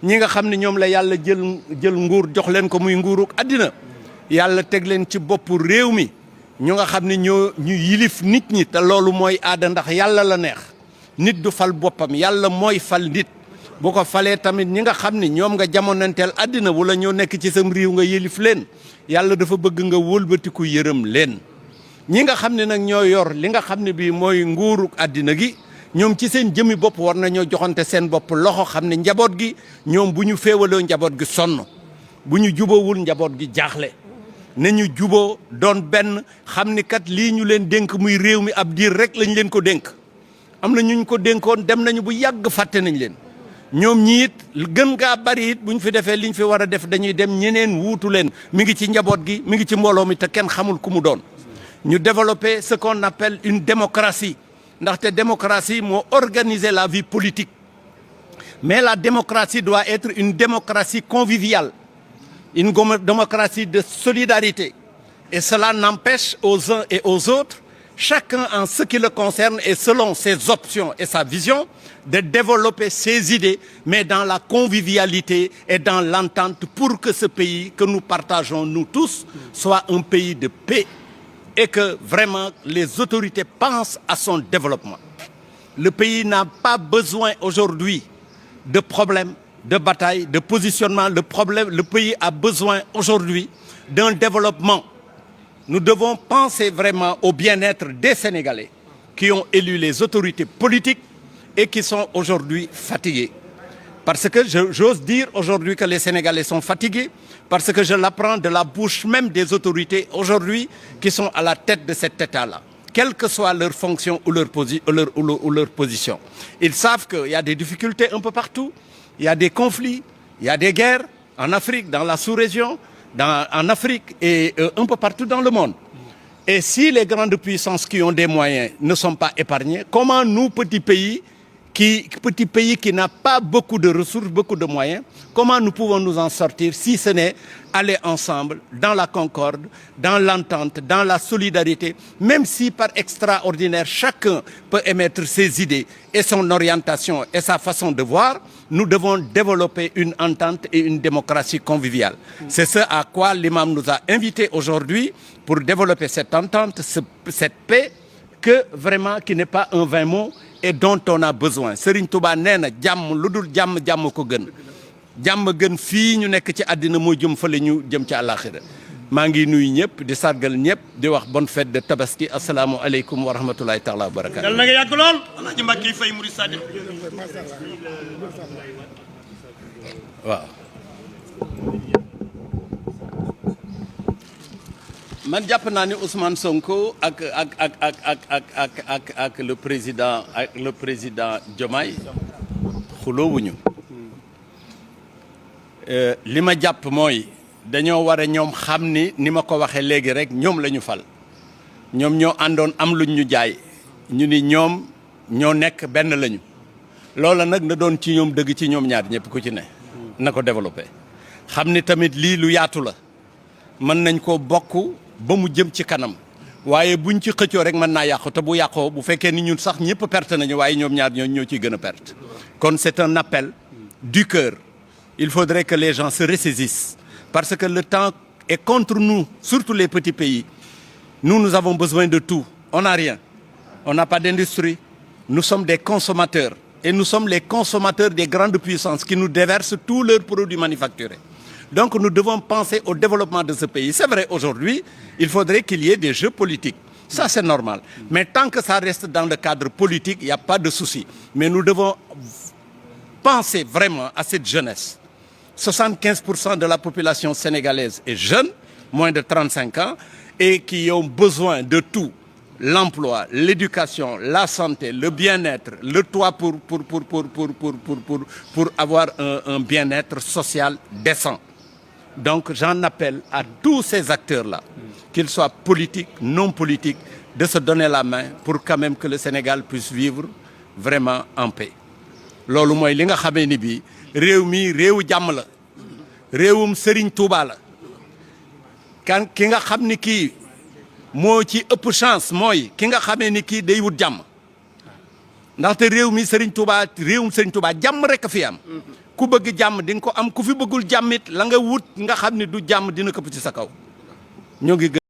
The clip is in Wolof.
ñi nga xam ne ñoom la yàlla jël nguur jox leen ko muy nguuruk àddina yàlla teg leen ci boppu réew mi ñu nga xam ne ñu yilif nit ñi te loolu mooy aada ndax yàlla la neex nit du fal boppam yàlla mooy fal nit bu ko falee tamit ñi nga xam ne ñoom nga jamonanteel àddina wala ñoo nekk ci sam réew nga yilif leen yàlla dafa bëgg nga wëlbatiku yërëm leen ñi nga xam ne nag ñoo yor li nga xam ne bii mooy nguuruk àddina gi ñoom ci seen jëmi bopp war nañoo joxante seen bopp loxo xam ne njaboot gi ñoom bu ñu féewaloo njaboot gi sonn bu ñu jubóowul njaboot gi jaaxle nañu juboo doon benn xam ni kat lii ñu leen dénk muy réew mi ab diir rek lañ leen ko dénk am na ñu ko dénkoon dem nañu bu yàgg fàtte nañ leen ñoom ñi it gën ngaa bari it bu ñu fi defee liñ fi war a def dañuy dem ñeneen wuutu leen mi ngi ci njaboot gi mi ngi ci mbooloo mi te kenn xamul ku mu doon ñu développer ce qu'on appelle une démocratie ndaxte démocratie moo organiser la vie politique mais la démocratie doit être une démocratie conviviale une démocratie de solidarité et cela n'empêche aux uns et aux autres chacun en ce qui le concerne et selon ses options et sa vision de développer ses idées mais dans la convivialité et dans l'entente pour que ce pays que nous partageons nous tous soit un pays de paix et que vraiment les autorités pensent à son développement. Le pays n'a pas besoin aujourd'hui de problèmes, de batailles, de positionnement. Le pays a besoin aujourd'hui d'un développement. Nous devons penser vraiment au bien-être des Sénégalais qui ont élu les autorités politiques et qui sont aujourd'hui fatigués. Parce que j'ose dire aujourd'hui que les Sénégalais sont fatigués, parce que je l'apprends de la bouche même des autorités aujourd'hui qui sont à la tête de cet État-là, quelle que soit leur fonction ou leur position. Ils savent qu'il y a des difficultés un peu partout, il y a des conflits, il y a des guerres en Afrique, dans la sous-région, en Afrique et un peu partout dans le monde. Et si les grandes puissances qui ont des moyens ne sont pas épargnées, comment nous, petit pays qui n'a pas beaucoup de ressources, beaucoup de moyens, comment nous pouvons nous en sortir si ce n'est aller ensemble dans la concorde, dans l'entente, dans la solidarité, même si par extraordinaire chacun peut émettre ses idées et son orientation et sa façon de voir, nous devons développer une entente et une démocratie conviviale. C'est ce à quoi l'imam nous a invités aujourd'hui pour développer cette entente, cette paix, que vraiment qui n'est pas un vain mot et dont on a besoin. Serigne Touba nee na jàmm lu dul jàmm jàmm ko gën jàmm gën fii ñu nekk ci àddina moo jëm fële ñu jëm ci àllaaxira maa ngi nuyu ñëpp di sargal ñëpp di wax bonne fête de tabaski asalaamualeykum wa rahmatulahi taala wa barakaatu. yàlla na nga yàgg lool. Alaaji Mbàkke Fay Murid Sadiq. waaw. man jàpp naa ni Ousmane Sonko ak le président Diomaye xuloowuñu li ma jàpp mooy dañoo war a ñoom xam ni ma ko waxee léegi rek ñoom la ñu fal ñoom ñoo àndoon am luñ ñu jaay ñu ni ñoom ñoo nekk benn lañu loola nag na doon ci ñoom dëgg ci ñoom ñaar ñëpp ku ci ne na ko développé xam ni tamit lii lu yaatu la mën nañ ko bokk ba mu jëm ci kanam waaye buñ ci xëccoo rek mën naa yàqu te bu yàqoo bu fekkee ni ñun sax ñëpp perte nañu waaye ñoom ñaar ñoo ciy gën a perte kon c'est un appel du cœur il faudrait que les gens se ressaisissent parce que le temps est contre nous surtout les petits pays nous avons besoin de tout on n'a rien on n'a pas d'industrie nous sommes des consommateurs et nous sommes les consommateurs des grandes puissances qui nous déversent tous leurs produits manufacturés. Donc nous devons penser au développement de ce pays. C'est vrai, aujourd'hui, il faudrait qu'il y ait des jeux politiques. Ça, c'est normal. Mais tant que ça reste dans le cadre politique, il n'y a pas de souci. Mais nous devons penser vraiment à cette jeunesse. 75% de la population sénégalaise est jeune, moins de 35 ans, et qui ont besoin de tout. L'emploi, l'éducation, la santé, le bien-être, le toit pour avoir un bien-être social décent. Donc j'en appelle à tous ces acteurs-là, qu'ils soient politiques, non politiques, de se donner la main pour quand même que le Sénégal puisse vivre vraiment en paix. Loolu mooy li nga xamee ni bii réew mi réewu jàmm la réewum Serigne Touba la kan ki nga xam ni kii moo ci ëpp chance mooy ki nga xamee ni kii day wut jàmm ndaxte réew mi Serigne Touba réewum Serigne Touba jàmm rek a fi am ku bëgg jàmm di nga ko am ku fi bëggul jàmm it la nga wut nga xam ne du jàmm dina këpp ci sa kaw ñoo ngi